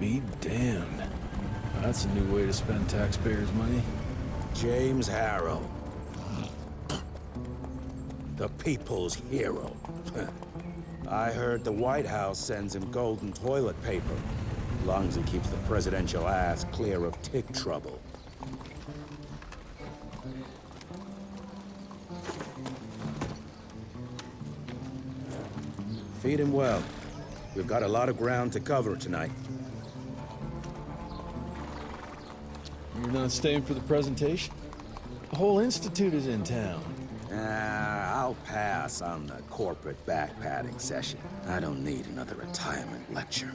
Be damned. That's a new way to spend taxpayers' money. James Harrow. The people's hero. I heard the White House sends him golden toilet paper. As long as he keeps the presidential ass clear of tick trouble. Feed him well. We've got a lot of ground to cover tonight. You're not staying for the presentation? The whole institute is in town. I'll pass on the corporate backpatting session. I don't need another retirement lecture.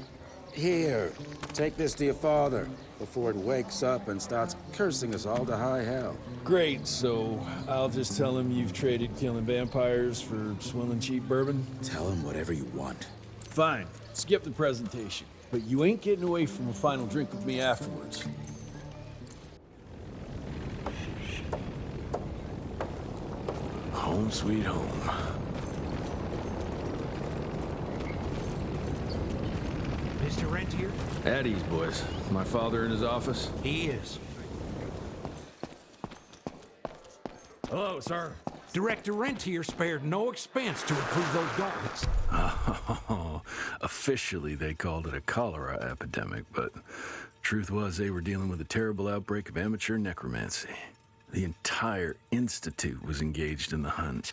Here, take this to your father before it wakes up and starts cursing us all to high hell. Great, so I'll just tell him you've traded killing vampires for swilling cheap bourbon? Tell him whatever you want. Fine, skip the presentation. But you ain't getting away from a final drink with me afterwards. Home sweet home. Mr. Rentier? At ease, boys. My father in his office? He is. Hello, sir. Director Rentier spared no expense to improve those gauntlets. Oh, officially they called it a cholera epidemic, but truth was they were dealing with a terrible outbreak of amateur necromancy. The entire institute was engaged in the hunt.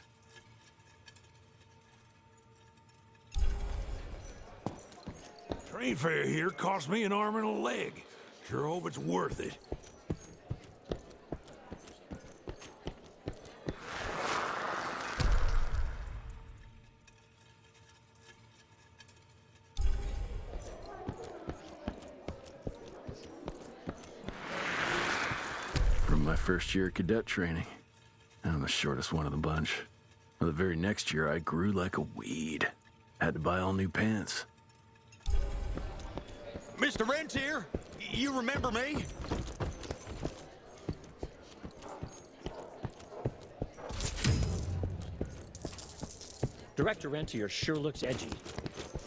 Train fare here cost me an arm and a leg. Sure hope it's worth it. From my first year of cadet training, I'm the shortest one of the bunch. Well, the very next year, I grew like a weed. Had to buy all new pants. Mr. Rentier, you remember me? Director Rentier sure looks edgy.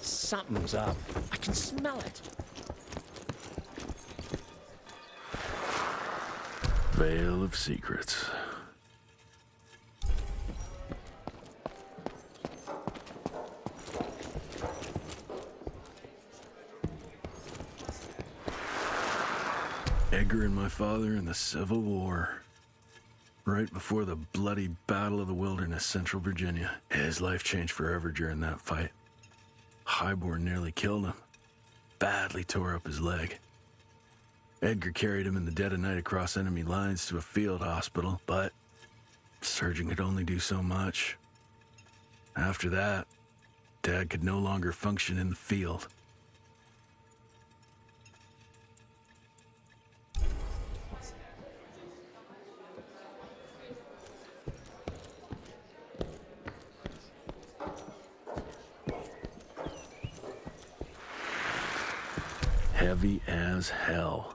Something's up. I can smell it. Veil of secrets. Edgar and my father in the Civil War. Right before the bloody Battle of the Wilderness, Central Virginia. His life changed forever during that fight. Highborn nearly killed him. Badly tore up his leg. Edgar carried him in the dead of night across enemy lines to a field hospital, but surgeon could only do so much. After that, Dad could no longer function in the field. Heavy as hell.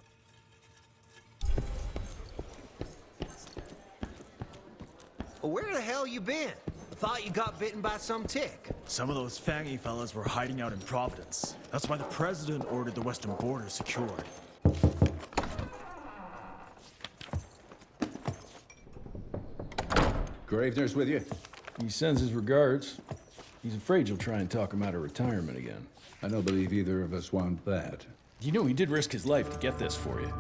Well, where the hell you been? Thought you got bitten by some tick. Some of those fangy fellas were hiding out in Providence. That's why the president ordered the western border secured. Gravener's with you? He sends his regards. He's afraid you'll try and talk him out of retirement again. I don't believe either of us want that. You know he did risk his life to get this for you.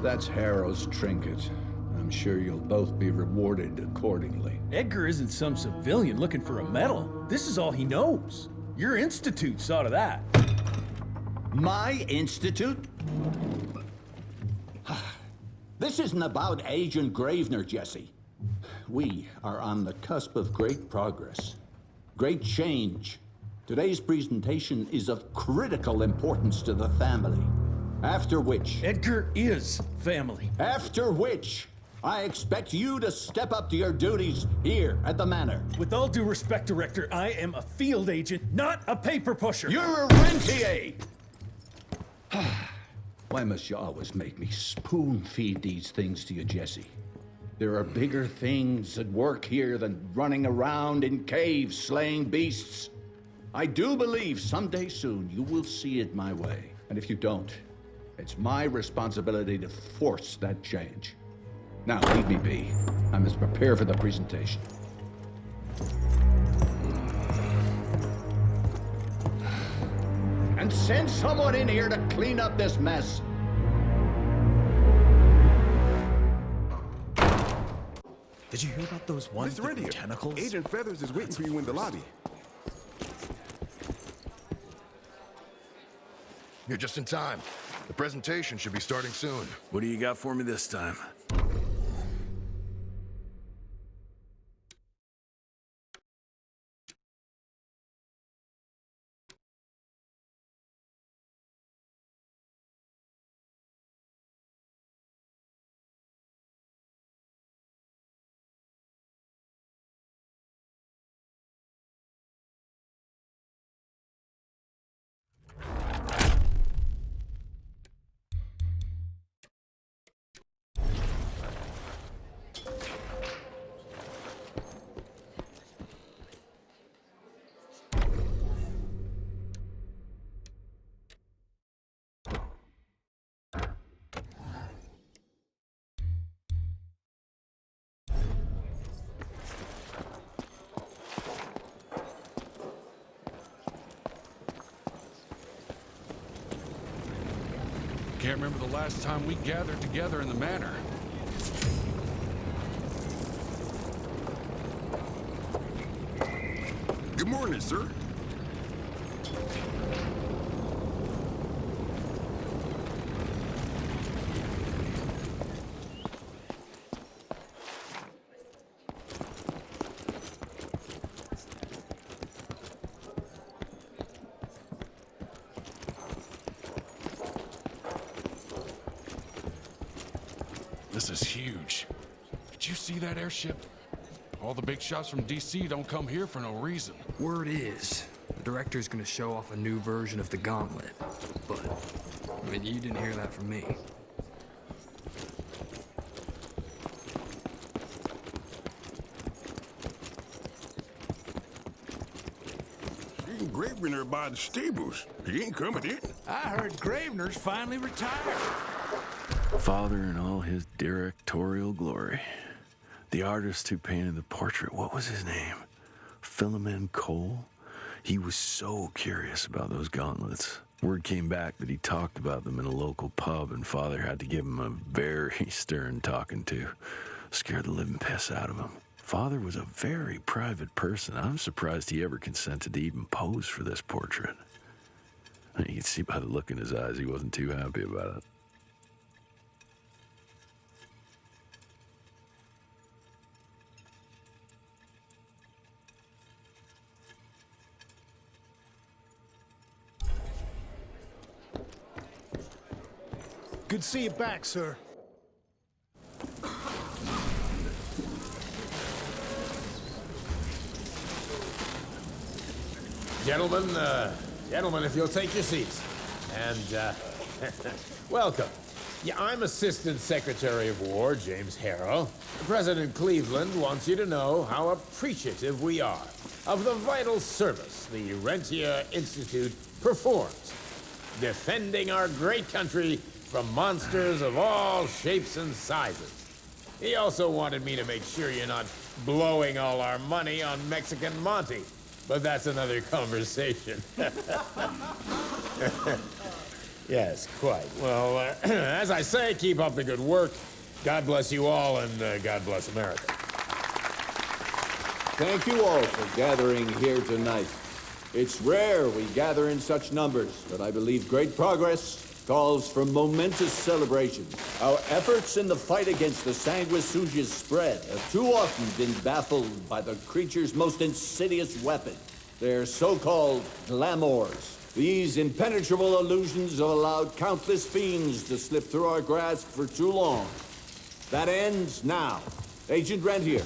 That's Harrow's trinket. I'm sure you'll both be rewarded accordingly. Edgar isn't some civilian looking for a medal. This is all he knows. Your institute saw to that. My institute? This isn't about Agent Gravener, Jesse. We are on the cusp of great progress, great change. Today's presentation is of critical importance to the family. After which... Edgar is family. After which, I expect you to step up to your duties here at the Manor. With all due respect, Director, I am a field agent, not a paper pusher. You're a rentier! Why must you always make me spoon-feed these things to you, Jesse? There are bigger things at work here than running around in caves slaying beasts. I do believe someday soon you will see it my way. And if you don't, It's my responsibility to force that change. Now, leave me be. I must prepare for the presentation. And send someone in here to clean up this mess. Did you hear about those ones Mr. with the Rentier, tentacles? Agent Feathers is waiting for you in the lobby. You're just in time. The presentation should be starting soon. What do you got for me this time? Can't remember the last time we gathered together in the manor. Good morning, sir. This is huge. Did you see that airship? All the big shots from DC don't come here for no reason. Word is, the director's gonna show off a new version of the gauntlet. But, I mean, you didn't hear that from me. Seen Gravener by the stables. He ain't coming in. I heard Gravener's finally retired. Father in all his directorial glory. The artist who painted the portrait, what was his name? Philomen Cole? He was so curious about those gauntlets. Word came back that he talked about them in a local pub, and Father had to give him a very stern talking to. Scared the living piss out of him. Father was a very private person. I'm surprised he ever consented to even pose for this portrait. You can see by the look in his eyes he wasn't too happy about it. Good to see you back, sir. Gentlemen, if you'll take your seats. And, welcome. Yeah, I'm Assistant Secretary of War, James Harrow. President Cleveland wants you to know how appreciative we are of the vital service the Rentier Institute performs, defending our great country from monsters of all shapes and sizes. He also wanted me to make sure you're not blowing all our money on Mexican Monty, but that's another conversation. Yes, quite. Well, as I say, keep up the good work. God bless you all, and God bless America. Thank you all for gathering here tonight. It's rare we gather in such numbers, but I believe great progress calls for momentous celebration. Our efforts in the fight against the sanguisuga's spread have too often been baffled by the creature's most insidious weapon, their so-called glamours. These impenetrable illusions have allowed countless fiends to slip through our grasp for too long. That ends now. Agent Rentier,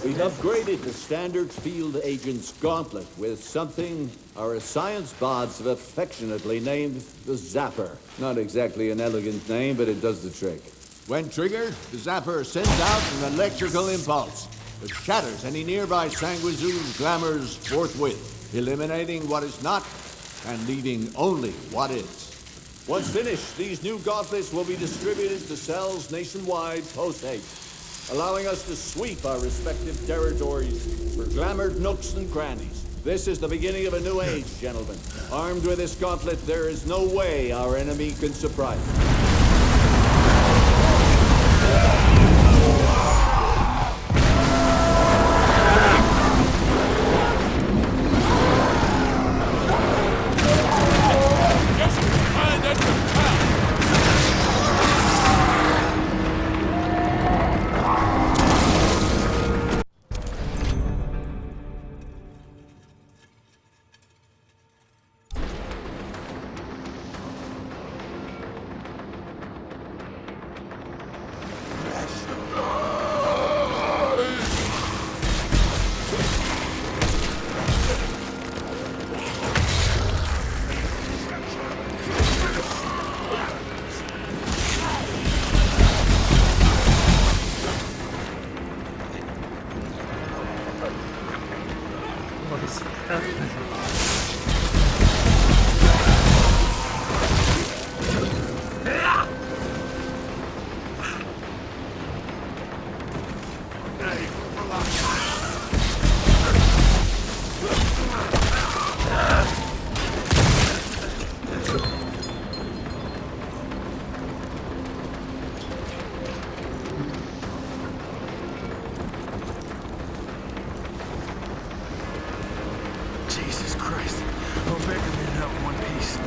we've upgraded the standard field agent's gauntlet with something our science bots have affectionately named the Zapper. Not exactly an elegant name, but it does the trick. When triggered, the Zapper sends out an electrical impulse that shatters any nearby sanguisuga's glamours forthwith, eliminating what is not and leaving only what is. Once finished, these new gauntlets will be distributed to cells nationwide post-haste, allowing us to sweep our respective territories for glamored nooks and crannies. This is the beginning of a new age, gentlemen. Armed with this gauntlet, there is no way our enemy can surprise us. Jesus Christ. Oh, Baker made it out in one piece.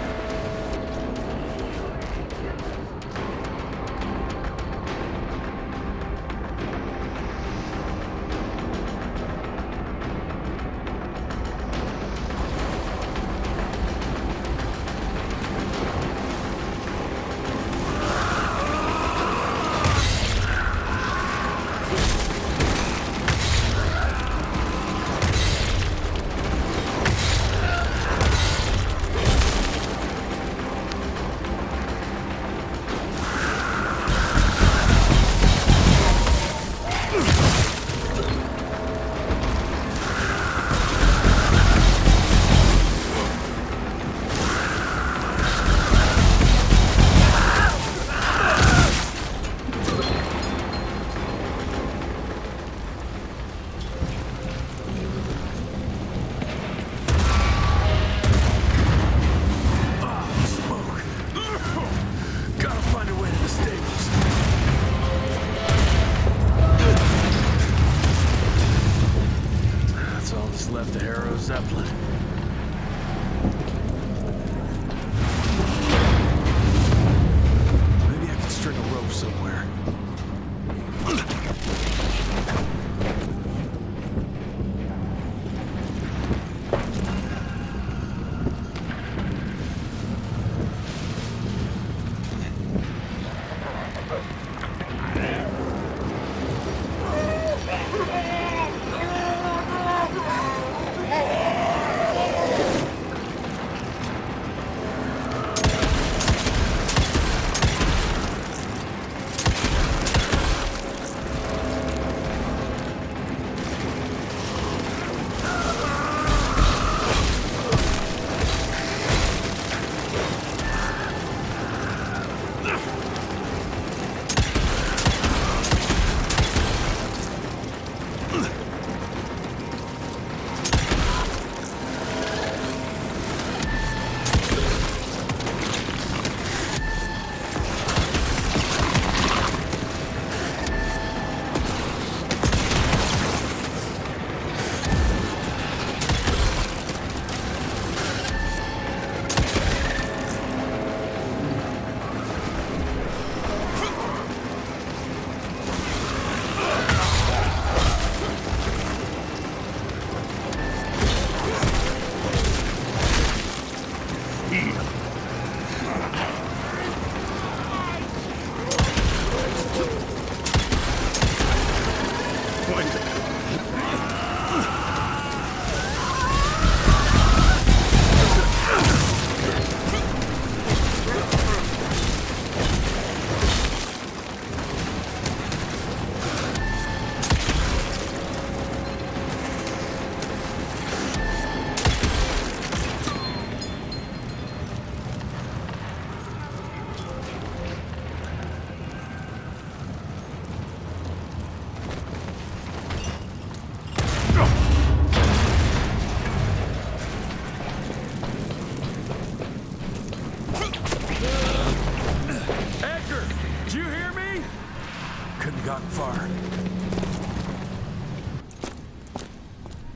car.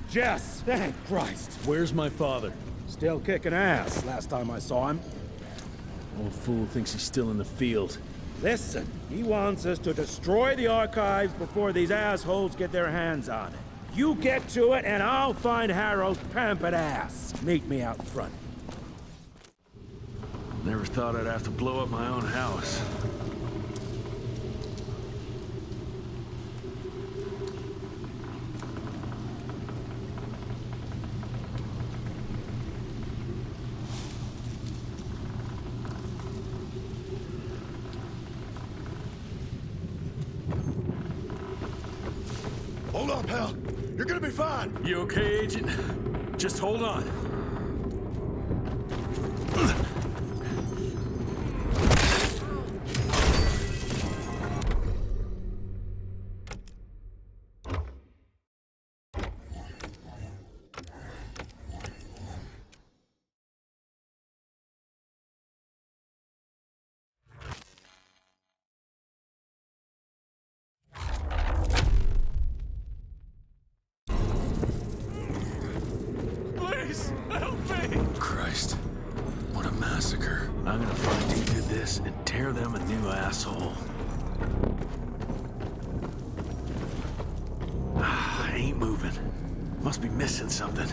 Jess, thank Christ. Where's my father? Still kicking ass last time I saw him. Old fool thinks he's still in the field. Listen, he wants us to destroy the archives before these assholes get their hands on it. You get to it, and I'll find Harold's pampered ass. Meet me out front. Never thought I'd have to blow up my own house. Hold on, pal. You're gonna be fine. You okay, Agent? Just hold on. Christ, what a massacre. I'm gonna find who did this and tear them a new asshole. Ain't moving. Must be missing something.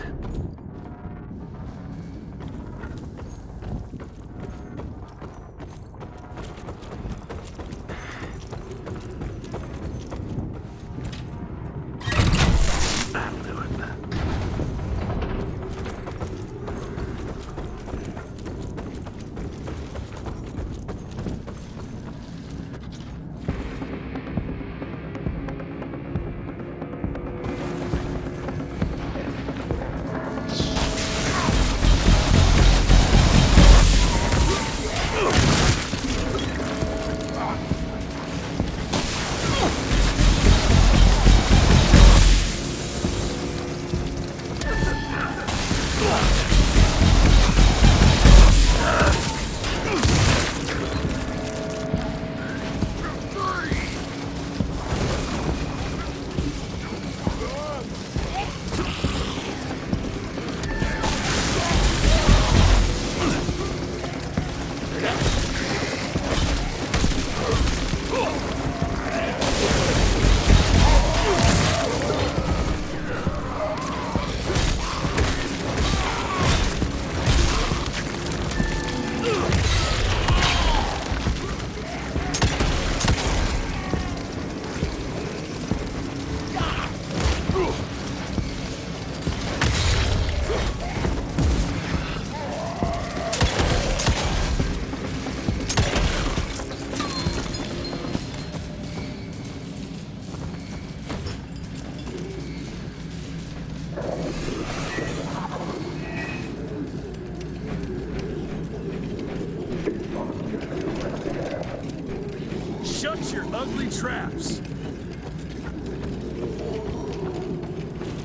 Shut your ugly traps!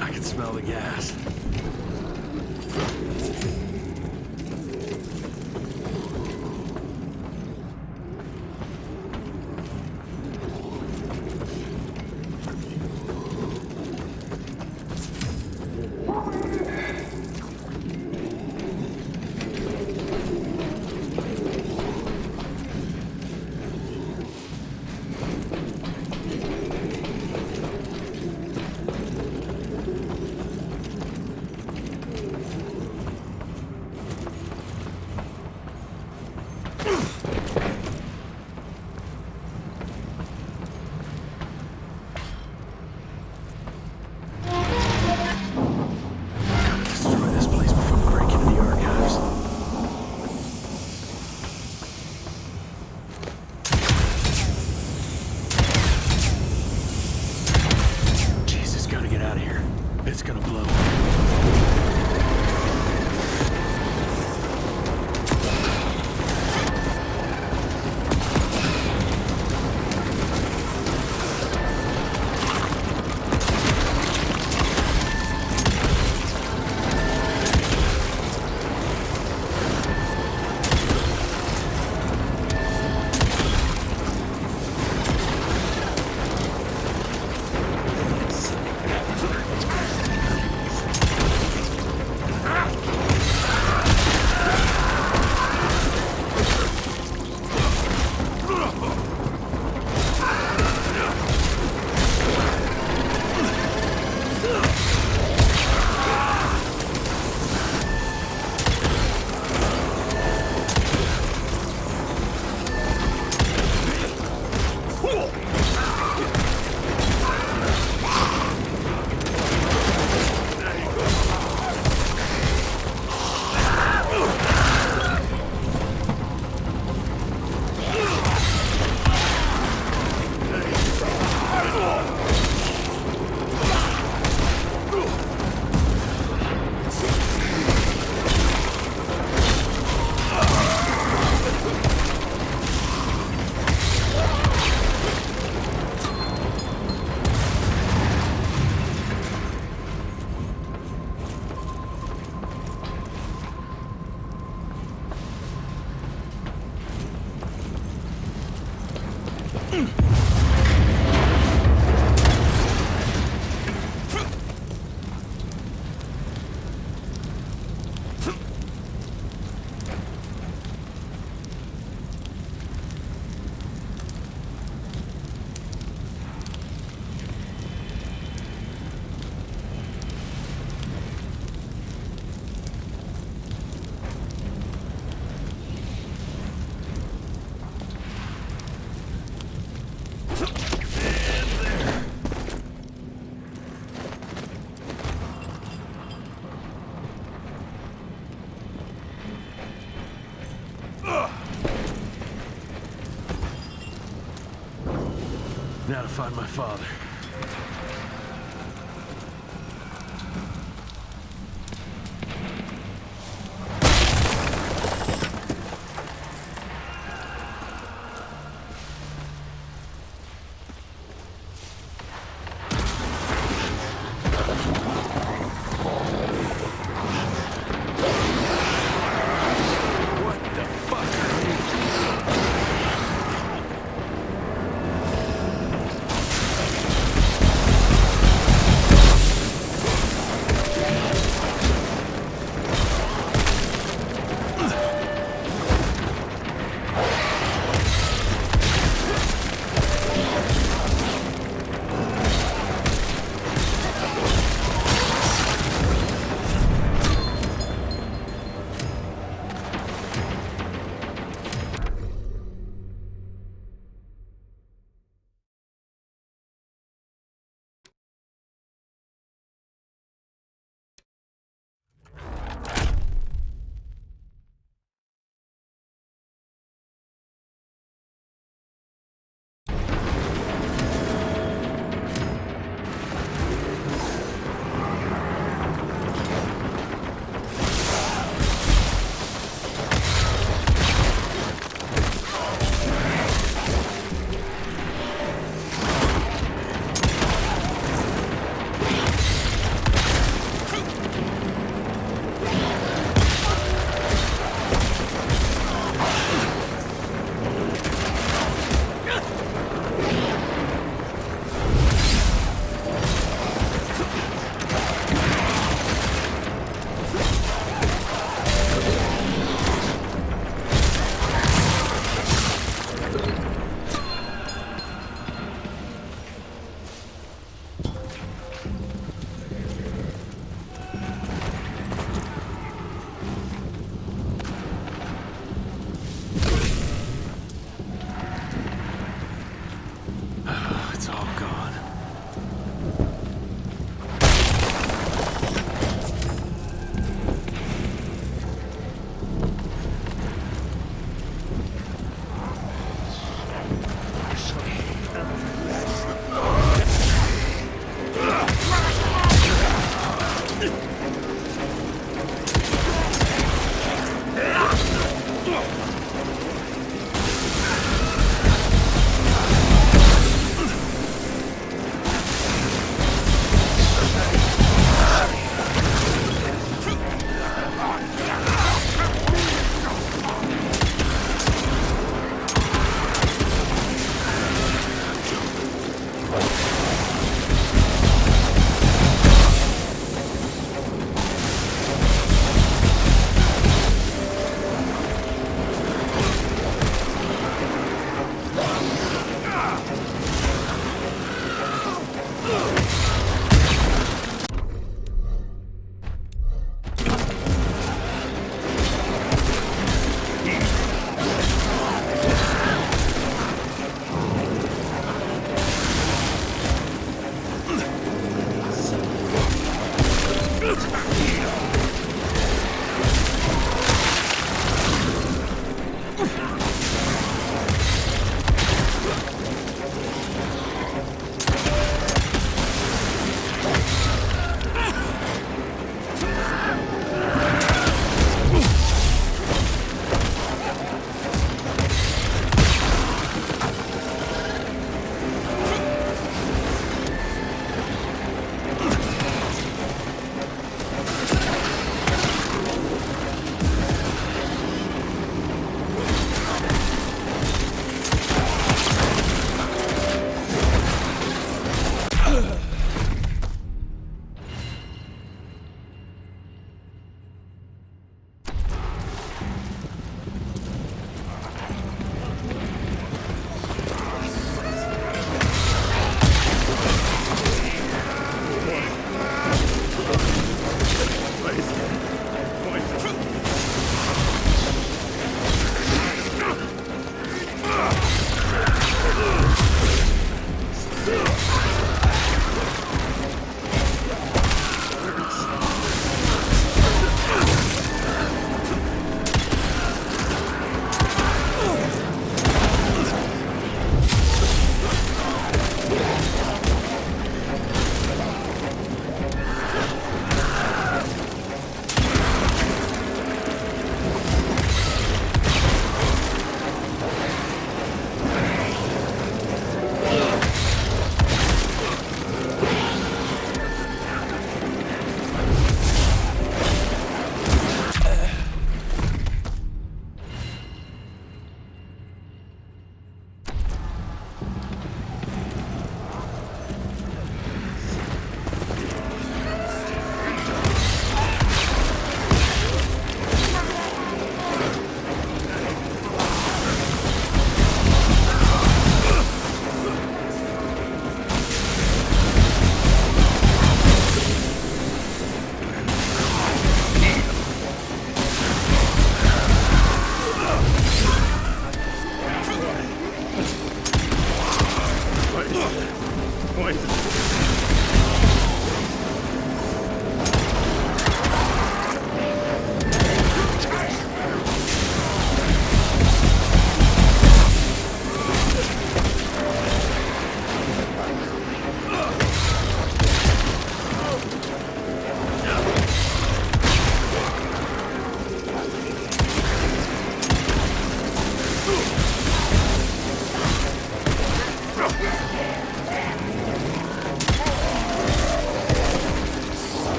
I can smell the gas. It's gonna blow. find my father.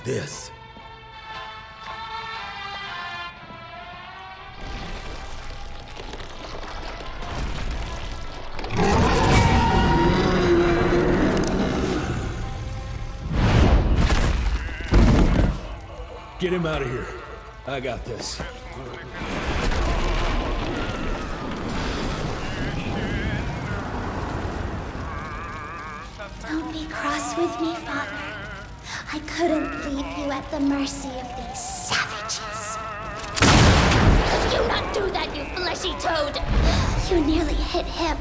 this. Get him out of here. I got this. Don't be cross with me, Father. I couldn't leave you at the mercy of these savages. Could you not do that, you fleshy toad? You nearly hit him.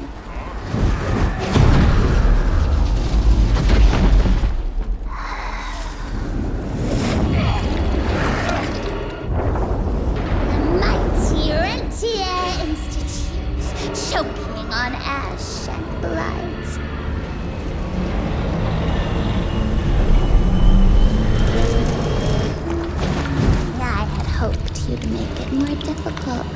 The mighty Rentier Institute, choking on ash and blood. I had hoped you'd make it more difficult.